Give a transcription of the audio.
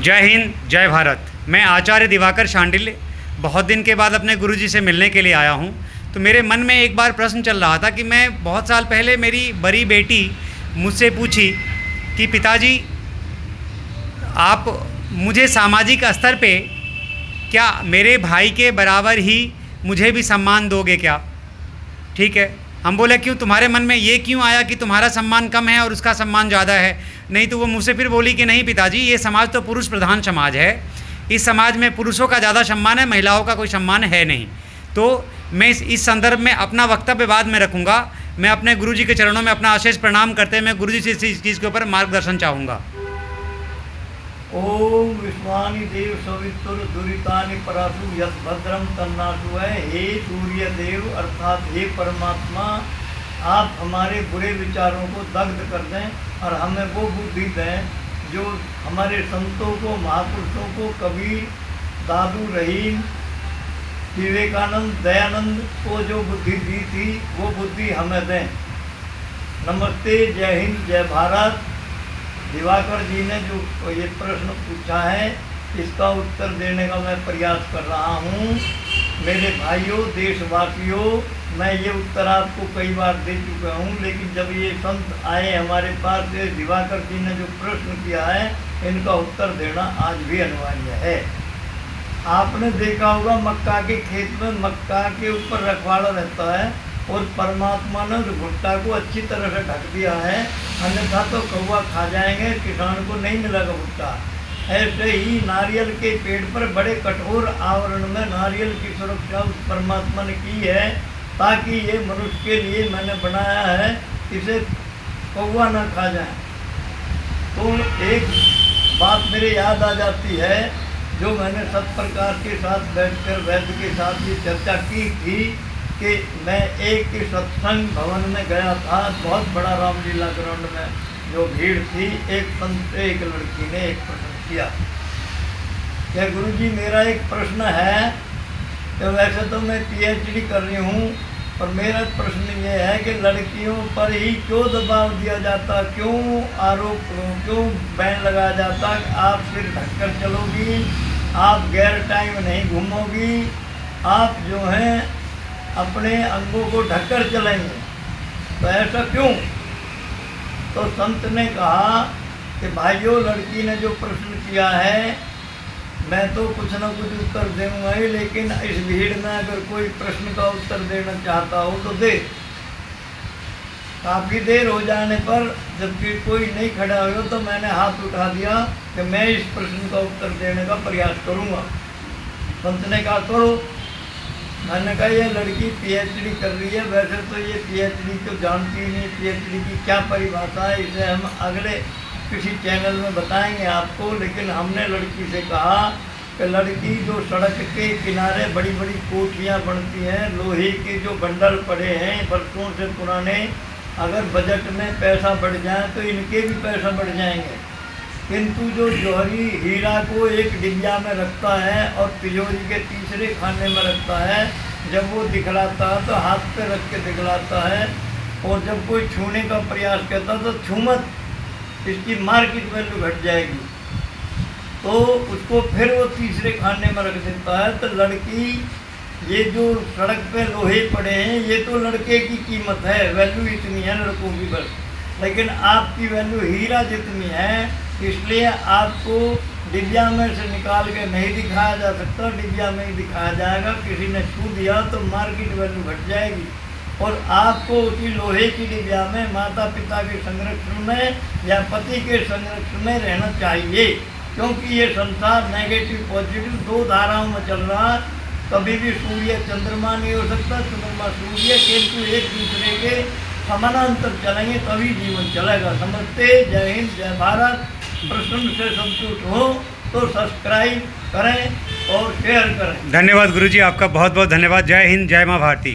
जय हिंद, जय भारत। मैं आचार्य दिवाकर शांडिल्य बहुत दिन के बाद अपने गुरुजी से मिलने के लिए आया हूँ। तो मेरे मन में एक बार प्रश्न चल रहा था कि मैं बहुत साल पहले मेरी बड़ी बेटी मुझसे पूछी कि पिताजी आप मुझे सामाजिक स्तर पे क्या मेरे भाई के बराबर ही मुझे भी सम्मान दोगे क्या? ठीक है। हम बोले क्यों, तुम्हारे मन में ये क्यों आया कि तुम्हारा सम्मान कम है और उसका सम्मान ज़्यादा है? नहीं तो वो मुझसे फिर बोली कि नहीं पिताजी, ये समाज तो पुरुष प्रधान समाज है, इस समाज में पुरुषों का ज़्यादा सम्मान है, महिलाओं का कोई सम्मान है नहीं। तो मैं इस संदर्भ में अपना वक्तव्य बाद में रखूँगा। मैं अपने गुरुजी के चरणों में अपना अशेष प्रणाम करते मैं गुरुजी से इस चीज़ के ऊपर मार्गदर्शन चाहूँगा। ओम विश्वानि देव सवितुर दुरितानि परासु यत् भद्रम तन्नासु है। हे सूर्य देव अर्थात हे परमात्मा, आप हमारे बुरे विचारों को दग्ध कर दें और हमें वो बुद्धि दें जो हमारे संतों को, महापुरुषों को, कबीर, दादू, रहीम, विवेकानंद, दयानंद को जो बुद्धि दी थी वो बुद्धि हमें दें। नमस्ते, जय हिंद, जय भारत। दिवाकर जी ने जो ये प्रश्न पूछा है इसका उत्तर देने का मैं प्रयास कर रहा हूँ। मेरे भाइयों, देशवासियों, मैं ये उत्तर आपको कई बार दे चुका हूँ, लेकिन जब ये संत आए हमारे पास, दिवाकर जी ने जो प्रश्न किया है इनका उत्तर देना आज भी अनिवार्य है। आपने देखा होगा मक्का के खेत में मक्का के ऊपर रखवाड़ा रहता है और परमात्मा ने उस भुट्टा को अच्छी तरह से ढक दिया है, अन्यथा तो कौवा खा जाएंगे, किसान को नहीं मिलेगा भुट्टा। ऐसे ही नारियल के पेड़ पर बड़े कठोर आवरण में नारियल की सुरक्षा उस परमात्मा ने की है ताकि ये मनुष्य के लिए मैंने बनाया है, इसे कौवा ना खा जाए। तो एक बात मेरे याद आ जाती है जो मैंने सत्प्रकाश के साथ बैठकर वैद्य के साथ ये चर्चा की थी कि मैं एक सत्संग भवन में गया था, बहुत बड़ा रामलीला ग्राउंड में जो भीड़ थी। एक संत से एक लड़की ने एक प्रश्न किया कि गुरुजी मेरा एक प्रश्न है कि वैसे तो मैं पीएचडी कर रही हूँ और मेरा प्रश्न ये है कि लड़कियों पर ही क्यों दबाव दिया जाता, क्यों आरोप, क्यों बैन लगाया जाता कि आप सिर ढककर चलोगी, आप गैर टाइम नहीं घूमोगी, आप जो हैं अपने अंगों को ढककर चलेंगे, तो ऐसा क्यों? तो संत ने कहा कि भाइयों, लड़की ने जो प्रश्न किया है मैं तो कुछ ना कुछ उत्तर दूंगा ही, लेकिन इस भीड़ में अगर कोई प्रश्न का उत्तर देना चाहता हो तो दे। काफ़ी देर हो जाने पर जबकि कोई नहीं खड़ा हो तो मैंने हाथ उठा दिया कि मैं इस प्रश्न का उत्तर देने का प्रयास करूंगा। संत ने कहा करो। मैंने कहा ये लड़की पीएचडी कर रही है, वैसे तो ये पीएचडी तो जानती ही नहीं, पीएचडी की क्या परिभाषा है इसे हम अगले किसी चैनल में बताएंगे आपको। लेकिन हमने लड़की से कहा कि लड़की जो सड़क के किनारे बड़ी बड़ी कोठियाँ बनती हैं, लोहे के जो बंडल पड़े हैं बरसों से पुराने, अगर बजट में पैसा बढ़ जाए तो इनके भी पैसा बढ़ जाएंगे, किंतु जो जौहरी हीरा को एक डिबिया में रखता है और तिजोरी के तीसरे खाने में रखता है, जब वो दिखलाता है तो हाथ पे रख के दिखलाता है, और जब कोई छूने का प्रयास करता तो छूमत इसकी मार्केट वैल्यू घट जाएगी, तो उसको फिर वो तीसरे खाने में रख देता है। तो लड़की, ये जो सड़क पे लोहे पड़े हैं ये तो लड़के की कीमत है, वैल्यू इतनी है लड़कों की बस, लेकिन आपकी वैल्यू हीरा जितनी है, इसलिए आपको डिबिया में से निकाल के नहीं दिखाया जा सकता, डिबिया में ही दिखाया जाएगा। किसी ने छू दिया तो मार्केट वैल्यू घट जाएगी, और आपको उसी लोहे की डिबिया में माता पिता के संरक्षण में या पति के संरक्षण में रहना चाहिए, क्योंकि ये संसार नेगेटिव पॉजिटिव दो धाराओं में चल रहा है। कभी भी सूर्य चंद्रमा नहीं हो सकता, चंद्रमा सूर्य, किंतु एक दूसरे के समानांतर चलेंगे तभी जीवन चलेगा। नमस्ते, जय हिंद, जय भारत। प्रश्न से संतुष्ट हो तो सब्सक्राइब करें और शेयर करें। धन्यवाद गुरुजी, आपका बहुत बहुत धन्यवाद। जय हिंद, जय माँ भारती।